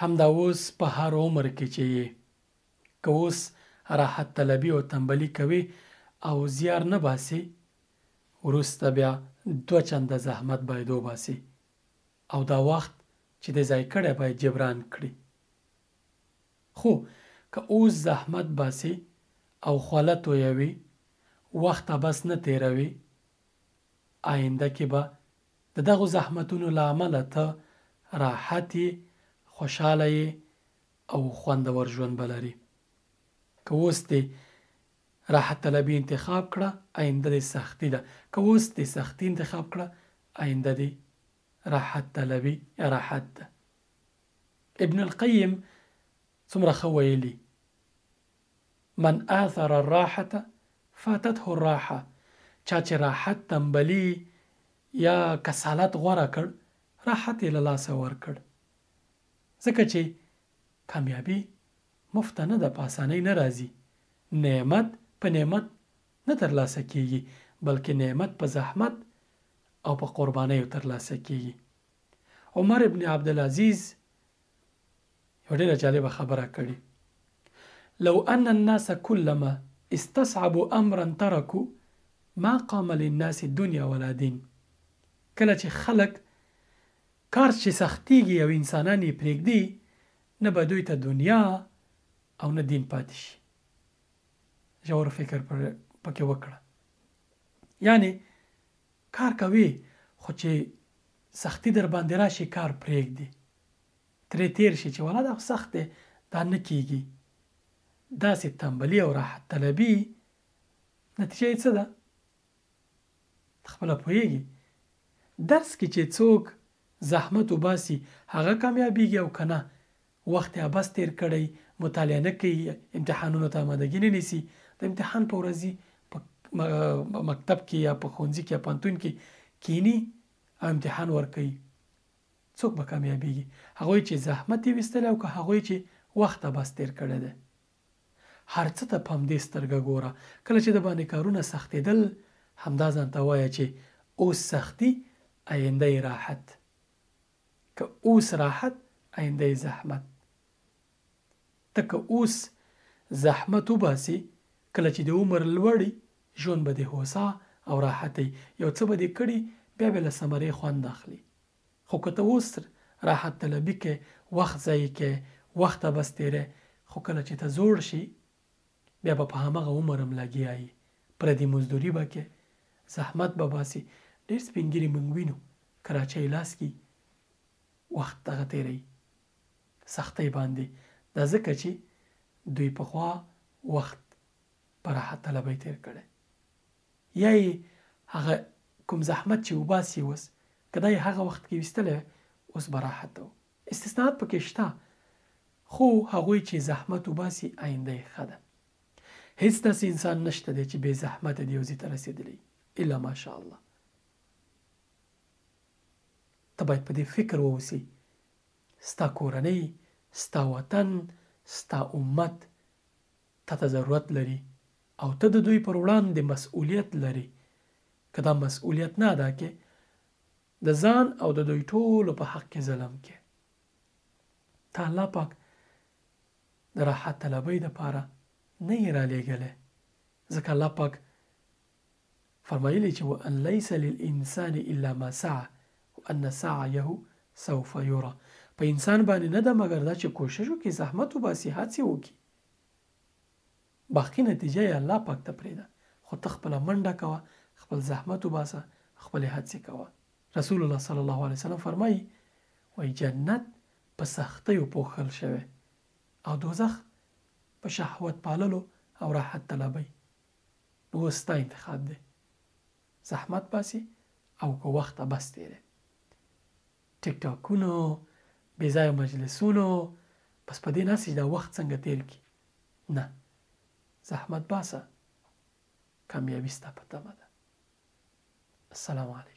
همدا اوس په هر عمر کې چې یې که اوس راحت طلبي او تنبلي کوي او زیار نه باسي، وروسته بیا 2 چنده زحمت باید وباسي او دا وخت چې د ضایع کړی باید جبران کړي. خو که اوس زحمت باسي او خوله تویوي، وخت بس نه تیروي، آینده کې به د دغو زحمتونو له امله ته راحت یې، خوشحاله یې او خوندور ژوند به لري. که اوس دې راحت طلبي انتخاب کړه، آینده دې سختي ده. که اوس دې سختي انتخاب کړه، آینده دې راحت طلبي راحت ده. ابن القیم څومره ښه ویلي: من آثر الراحة فاتته الراحة. چا چې راحت تنبلي یا کسالت غوره کړ، راحت یې له لاسه ورکړ. ځکه چې کامیابي مفته نه ده، په اسانۍ نه راځي. نعمت په نعمت نه ترلاسه کیږي، بلکې نعمت په زحمت او په قربانیو ترلاسه کیږي. عمر ابن عبدالعزیز یو ډېره جالبه خبره کړې: لو ان الناس كلما استصعبوا امرا تركوا ما قام للناس دنیا ولا دین. کله چې خلک کار چې سختیږي او انسانان یې پرېږدي، نه به دوی ته دنیا او نه دین پاتې شي. ژور فکر پکې وکړه. یعنی کار کوي، خو چې سختی در باندې راشي کار پرېږدي، ترې تیر شي چې والا دا سخت دی، دا نه کیږي. داسې تنبلي او راحت طلبي نتیجه یې څه ده؟ خپله پوهیږي. درس کې چې څوک زحمت وباسي هغه کامیابیږي، او که نه وخت یې عبث تیر کړی، مطالعه نه کوي، امتحانونو ته آمادګي نه نیسي، د امتحان په ورځې په مکتب کې یا په ښوونځي کې یا پوهنتون کې کینی او امتحان ورکوي، څوک به کامیابیږي؟ هغوی چې زحمت یې ویستلی او که هغوی چې وخت عبث تیر کړی دی. هر څه ته په همدې سترګه ګوره. کله چې د باندې کارونه سختېدل، همدا ځان ته وایه چې اوس سختي، آینده یې راحت. که اوس راحت، آینده یې زحمت. ته که اوس زحمت وباسي، کله چې د عمر لوړي، ژوند به د هوسا او راحتي، یو څه به دې کړي، بیا به له ثمرې خوند اخلي. خو که ته اوس راحت طلبي کې وخت ضایع کې، وخت عبث تیری، خو کله چې ته زوړ شي، بیا به په همغه عمر هم لګیا یې، پردي مزدوري به کې، زحمت به باسي. ډېر سپین ږیري موږ وینو، کراچۍ لاس کې وخت دغه تیری سختۍ باندې. دا ځکه چې دوی پخوا وخت په راحت طلبۍ تیر کړی، یا یې هغه کوم زحمت چې وباسي اوس، که دا یې هغه وخت کې ویستلی، اوس به راحت و. استثناءات پکې شته، خو هغوی چې زحمت وباسي، آینده یې ښه ده. هیڅ داسې انسان نشته دی چې بې زحمته دی یو ځای ته رسېدلی، الا ماشاء الله. ته باید په دې فکر واوسې، ستا کورنۍ، ستا وطن، ستا امت تا ته ضرورت لري او ته د دوی پر وړاندې مسؤلیت لري. که دا مسؤلیت نه ادا کې، د ځان او د دوی ټولو په حق کې ظلم کې. ته الله پاک د راحت طلبۍ دپاره نه یې رالیږلی، ځکه الله پاک فرمایلی چې وان لیس للانسان الا ما سعى وان سعيه سوف یرى. په انسان باندې نه ده مګر دا چې کوشش وکړي، زحمت وباسي، هڅې وکړي، باقي نتیجه یې الله پاک ته پرېږده. خو ته خپله منډه کوه، خپل زحمت وباسه، خپلې هڅې کوه. رسول الله صلی الله علیه وسلم فرمایي، وایي جنت په سختیو پوښل شوی او دوزخ په شهوت پاللو او راحت طلبۍ. نو اوس ستا انتخاب دی، زحمت باسي او که وخت عبث تیری. ټیک ټاکونو، بې ځایه مجلسونو، بس په دې ناست چې دا وخت څنګه تیر کړي. نه، زحمت باسه، کامیابي ستا په تمه ده. السلام علیکم.